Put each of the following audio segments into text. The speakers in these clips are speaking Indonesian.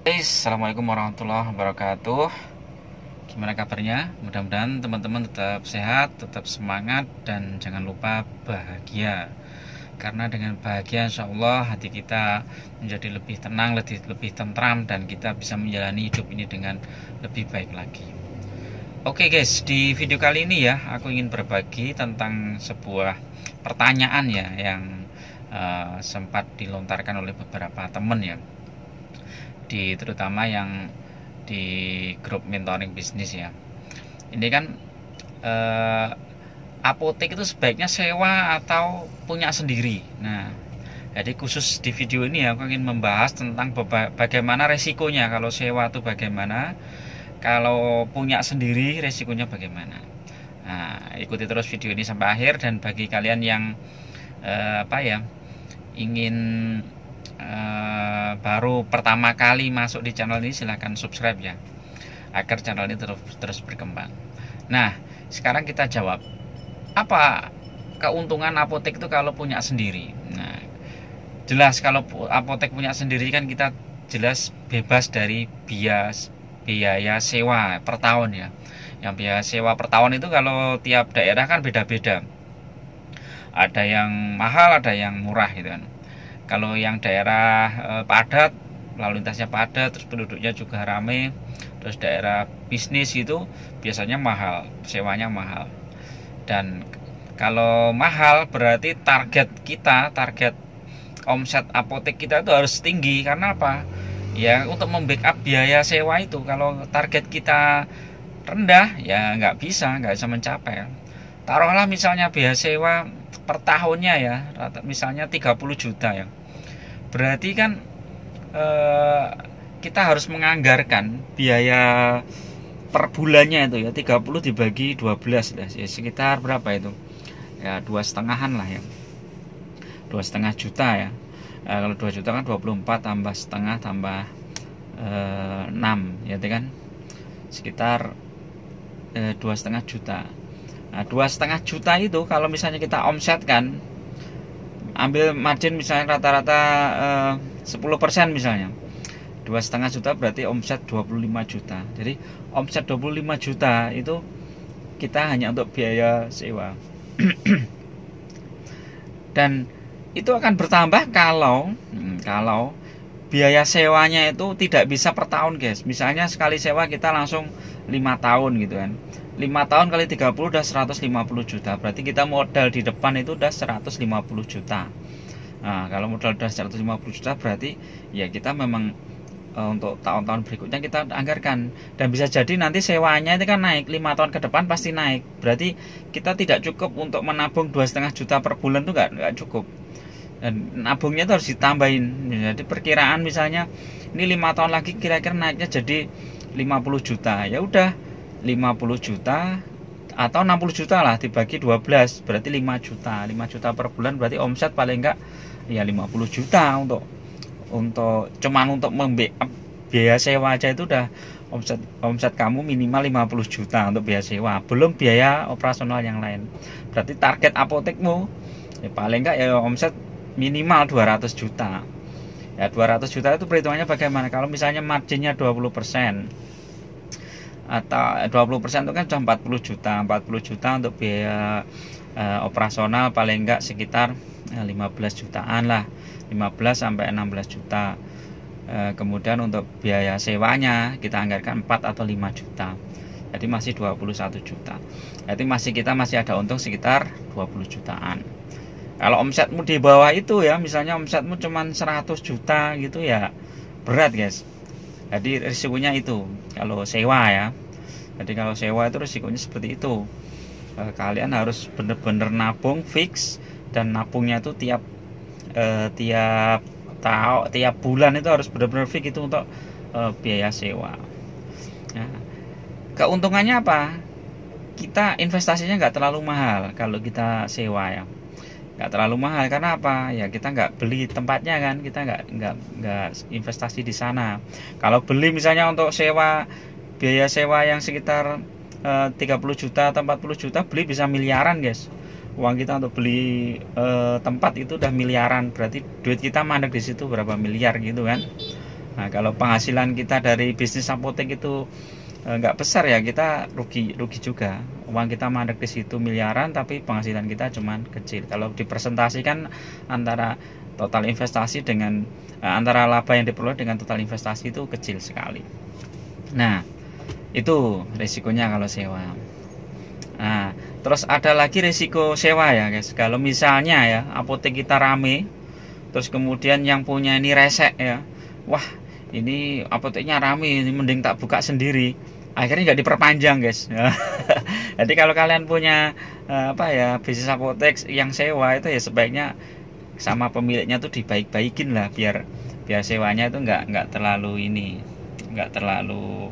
Assalamualaikum warahmatullahi wabarakatuh. Gimana kabarnya? Mudah-mudahan teman-teman tetap sehat, tetap semangat, dan jangan lupa bahagia. Karena dengan bahagia insya Allah hati kita menjadi lebih tenang, lebih tentram, dan kita bisa menjalani hidup ini dengan lebih baik lagi. Oke guys, di video kali ini ya aku ingin berbagi tentang sebuah pertanyaan ya yang sempat dilontarkan oleh beberapa teman ya, terutama yang di grup mentoring bisnis ya. Ini kan apotek itu sebaiknya sewa atau punya sendiri. Nah, jadi khusus di video ini aku ingin membahas tentang bagaimana resikonya kalau sewa itu bagaimana, kalau punya sendiri resikonya bagaimana. Nah, ikuti terus video ini sampai akhir, dan bagi kalian yang ingin baru pertama kali masuk di channel ini, silahkan subscribe ya, agar channel ini terus berkembang. Nah, sekarang kita jawab, apa keuntungan apotek itu kalau punya sendiri? Nah, jelas kalau apotek punya sendiri kan kita jelas bebas dari biaya sewa per tahun ya. Yang biaya sewa per tahun itu kalau tiap daerah kan beda-beda. Ada yang mahal, ada yang murah gitu kan. Kalau yang daerah padat, lalu lintasnya padat, terus penduduknya juga rame, terus daerah bisnis itu biasanya mahal, sewanya mahal. Dan kalau mahal berarti target omset apotek kita itu harus tinggi. Karena apa? Ya untuk membackup biaya sewa itu. Kalau target kita rendah ya nggak bisa mencapai. Taruhlah misalnya biaya sewa per tahunnya ya misalnya 30 juta ya, berarti kan kita harus menganggarkan biaya per bulannya itu ya 30 dibagi 12 ya, sekitar berapa itu ya, 2,5-an lah ya, 2,5 juta ya. Kalau 2 juta kan 24 tambah setengah tambah 6 ya kan, sekitar 2,5 juta. Nah, 2,5 juta itu kalau misalnya kita omsetkan, ambil margin misalnya rata-rata 10% misalnya, 2,5 juta berarti omset 25 juta. Jadi omset 25 juta itu kita hanya untuk biaya sewa. Dan itu akan bertambah kalau biaya sewanya itu tidak bisa per tahun guys. Misalnya sekali sewa kita langsung 5 tahun gitu kan, 5 tahun kali 30 udah 150 juta. Berarti kita modal di depan itu udah 150 juta. Nah, kalau modal udah 150 juta berarti ya kita memang untuk tahun-tahun berikutnya kita anggarkan. Dan bisa jadi nanti sewanya itu kan naik, 5 tahun ke depan pasti naik. Berarti kita tidak cukup untuk menabung 2,5 juta per bulan, itu nggak cukup. Dan nabungnya itu harus ditambahin. Jadi perkiraan misalnya ini 5 tahun lagi kira-kira naiknya jadi 50 juta. Ya udah 50 juta atau 60 juta lah dibagi 12 berarti 5 juta. 5 juta per bulan berarti omset paling enggak ya 50 juta untuk cuman untuk membackup biaya sewa aja itu udah omset kamu minimal 50 juta untuk biaya sewa, belum biaya operasional yang lain. Berarti target apotekmu ya paling enggak ya omset minimal 200 juta. Ya 200 juta itu perhitungannya bagaimana? Kalau misalnya marginnya 20% atau 20% itu kan sudah 40 juta. 40 juta untuk biaya operasional paling enggak sekitar 15 jutaan lah, 15 sampai 16 juta. Kemudian untuk biaya sewanya kita anggarkan 4 atau 5 juta. Jadi masih 21 juta. Jadi kita masih ada untung sekitar 20 jutaan. Kalau omsetmu di bawah itu ya, misalnya omsetmu cuma 100 juta gitu ya, berat guys. Jadi risikonya itu kalau sewa ya. Jadi kalau sewa itu risikonya seperti itu. Kalian harus benar-benar nabung fix, dan nabungnya itu tiap bulan itu harus benar-benar fix itu untuk biaya sewa. Nah, keuntungannya apa? Kita investasinya nggak terlalu mahal kalau kita sewa ya. Nggak terlalu mahal karena apa ya, kita nggak beli tempatnya kan, kita nggak investasi di sana. Kalau beli misalnya untuk sewa, biaya sewa yang sekitar 30 juta atau 40 juta, beli bisa miliaran guys. Uang kita untuk beli tempat itu udah miliaran, berarti duit kita mandek di situ berapa miliar gitu kan. Nah, kalau penghasilan kita dari bisnis apotek itu nggak besar ya, kita rugi juga. Uang kita mandek di situ miliaran tapi penghasilan kita cuman kecil. Kalau dipresentasikan antara total investasi dengan antara laba yang diperoleh dengan total investasi itu kecil sekali. Nah, itu risikonya kalau sewa. Nah, terus ada lagi risiko sewa ya guys. Kalau misalnya ya apotek kita rame, terus kemudian yang punya ini resek ya, wah ini apoteknya rame, ini mending tak buka sendiri. Akhirnya nggak diperpanjang guys. Jadi kalau kalian punya bisnis apotek yang sewa itu ya sebaiknya sama pemiliknya tuh dibaik-baikin lah, biar sewanya itu nggak terlalu nggak terlalu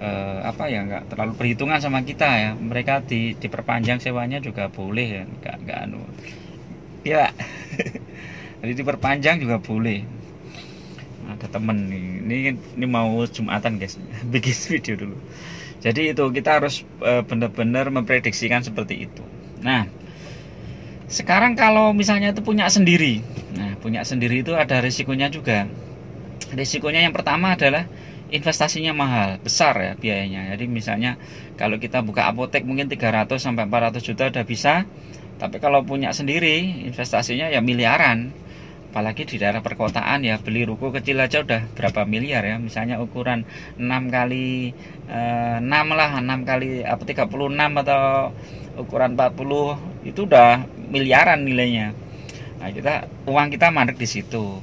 nggak terlalu perhitungan sama kita ya. Mereka diperpanjang sewanya juga boleh ya, nggak anu ya. Jadi diperpanjang juga boleh. Ada temen nih, ini mau Jumatan guys, bikin video dulu. Jadi itu kita harus benar-benar memprediksikan seperti itu. Nah, sekarang kalau misalnya itu punya sendiri, nah punya sendiri itu ada risikonya juga. Risikonya yang pertama adalah investasinya mahal, besar ya biayanya. Jadi misalnya kalau kita buka apotek mungkin 300 sampai 400 juta udah bisa. Tapi kalau punya sendiri investasinya ya miliaran. Apalagi di daerah perkotaan ya, beli ruko kecil aja udah berapa miliar ya. Misalnya ukuran 6 kali 6 lah, 6 kali 36 atau ukuran 40 itu udah miliaran nilainya. Nah, uang kita mandek di situ.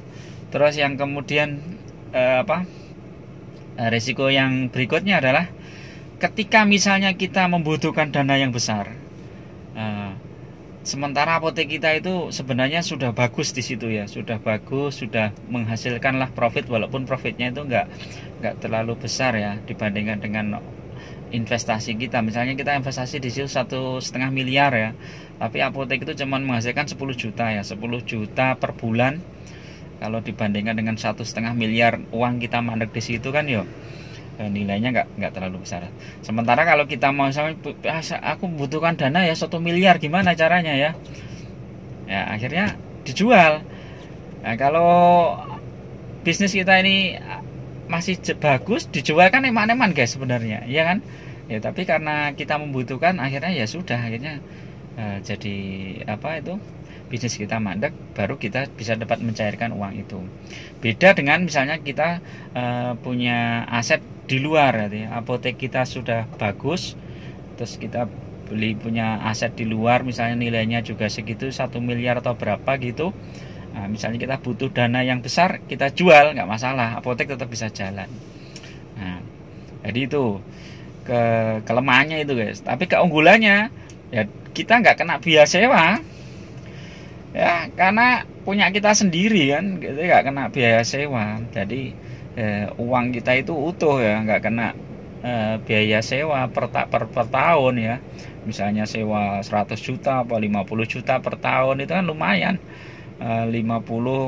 Terus yang kemudian risiko yang berikutnya adalah ketika misalnya kita membutuhkan dana yang besar. Sementara apotek kita itu sebenarnya sudah bagus di situ ya, sudah bagus, sudah menghasilkan lah profit, walaupun profitnya itu nggak terlalu besar ya dibandingkan dengan investasi kita. Misalnya kita investasi di situ 1,5 miliar ya, tapi apotek itu cuma menghasilkan 10 juta ya, 10 juta per bulan. Kalau dibandingkan dengan 1,5 miliar uang kita mandek di situ kan yo, nilainya nggak terlalu besar. Sementara kalau kita mau aku membutuhkan dana ya 1 miliar, gimana caranya ya? Ya akhirnya dijual. Nah, kalau bisnis kita ini masih bagus, dijual kan eman-eman guys sebenarnya, ya kan? Ya tapi karena kita membutuhkan, akhirnya ya sudah, akhirnya jadi bisnis kita mandek, baru kita bisa dapat mencairkan uang itu. Beda dengan misalnya kita punya aset di luar ya, apotek kita sudah bagus, terus kita punya aset di luar, misalnya nilainya juga segitu 1 miliar atau berapa gitu. Nah, misalnya kita butuh dana yang besar, kita jual, nggak masalah, apotek tetap bisa jalan. Nah, jadi itu kelemahannya itu guys. Tapi keunggulannya ya kita nggak kena biaya sewa ya, karena punya kita sendiri kan, kita nggak kena biaya sewa. Jadi uang kita itu utuh ya, nggak kena biaya sewa per tahun ya. Misalnya sewa 100 juta atau 50 juta per tahun, itu kan lumayan. 50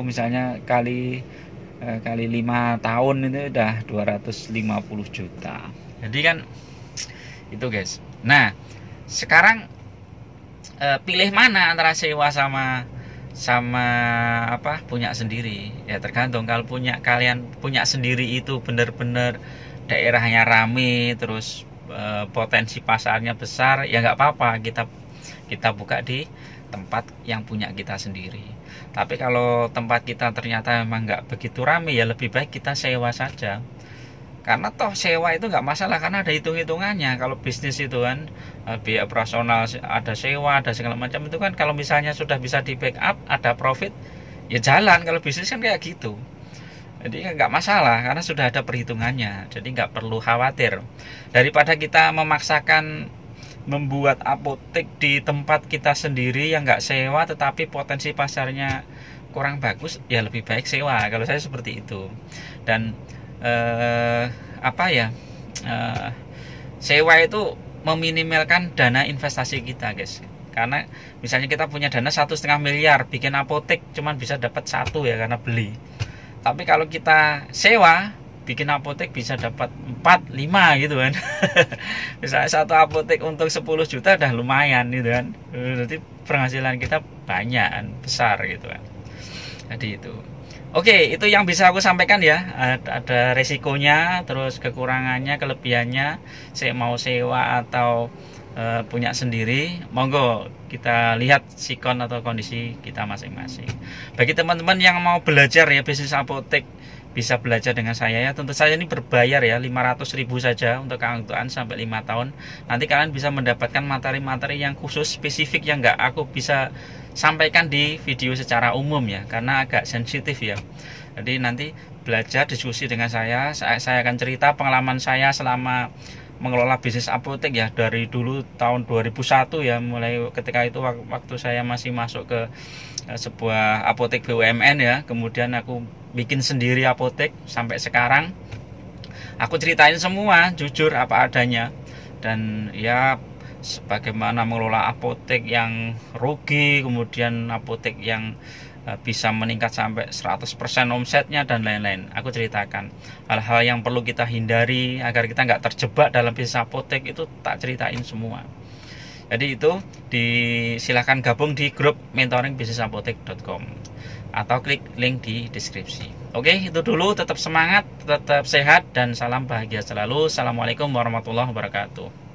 misalnya kali 5 tahun itu udah 250 juta. Jadi kan itu guys. Nah sekarang pilih mana antara sewa sama punya sendiri ya, tergantung. Kalau kalian punya sendiri itu benar-benar daerahnya rame, terus potensi pasarnya besar, ya nggak apa-apa, kita buka di tempat yang punya kita sendiri. Tapi kalau tempat kita ternyata memang nggak begitu rame, ya lebih baik kita sewa saja. Karena toh sewa itu nggak masalah, karena ada hitung-hitungannya. Kalau bisnis itu kan biaya operasional ada sewa, ada segala macam itu kan, kalau misalnya sudah bisa di backup, ada profit, ya jalan. Kalau bisnis kan kayak gitu. Jadi nggak masalah karena sudah ada perhitungannya. Jadi nggak perlu khawatir. Daripada kita memaksakan membuat apotek di tempat kita sendiri yang nggak sewa, tetapi potensi pasarnya kurang bagus, ya lebih baik sewa. Kalau saya seperti itu. Dan sewa itu meminimalkan dana investasi kita guys. Karena misalnya kita punya dana 1,5 miliar, bikin apotek cuman bisa dapat 1 ya karena beli. Tapi kalau kita sewa, bikin apotek bisa dapat 4, 5 gitu kan. Misalnya satu apotek untuk 10 juta udah lumayan gitu kan. Jadi penghasilan kita banyak, besar gitu kan. Jadi itu. Oke, itu yang bisa aku sampaikan ya. Ada resikonya, terus kekurangannya, kelebihannya. Saya mau sewa atau punya sendiri, monggo kita lihat sikon atau kondisi kita masing-masing. Bagi teman-teman yang mau belajar ya bisnis apotek, bisa belajar dengan saya ya. Tentu saja ini berbayar ya, 500.000 saja untuk keanggotaan sampai 5 tahun. Nanti kalian bisa mendapatkan materi-materi yang khusus spesifik yang nggak aku bisa sampaikan di video secara umum ya, karena agak sensitif ya. Jadi nanti belajar diskusi dengan saya akan cerita pengalaman saya selama mengelola bisnis apotek ya, dari dulu tahun 2001 ya, mulai ketika itu waktu saya masih masuk ke sebuah apotek BUMN ya, kemudian aku bikin sendiri apotek sampai sekarang. Aku ceritain semua jujur apa adanya, dan ya bagaimana mengelola apotek yang rugi, kemudian apotek yang bisa meningkat sampai 100% omsetnya dan lain-lain. Aku ceritakan hal-hal yang perlu kita hindari agar kita nggak terjebak dalam bisnis apotek, itu tak ceritain semua. Jadi itu silahkan gabung di grup mentoringbisnisapotek.com atau klik link di deskripsi. Oke, itu dulu. Tetap semangat, tetap sehat, dan salam bahagia selalu. Assalamualaikum warahmatullahi wabarakatuh.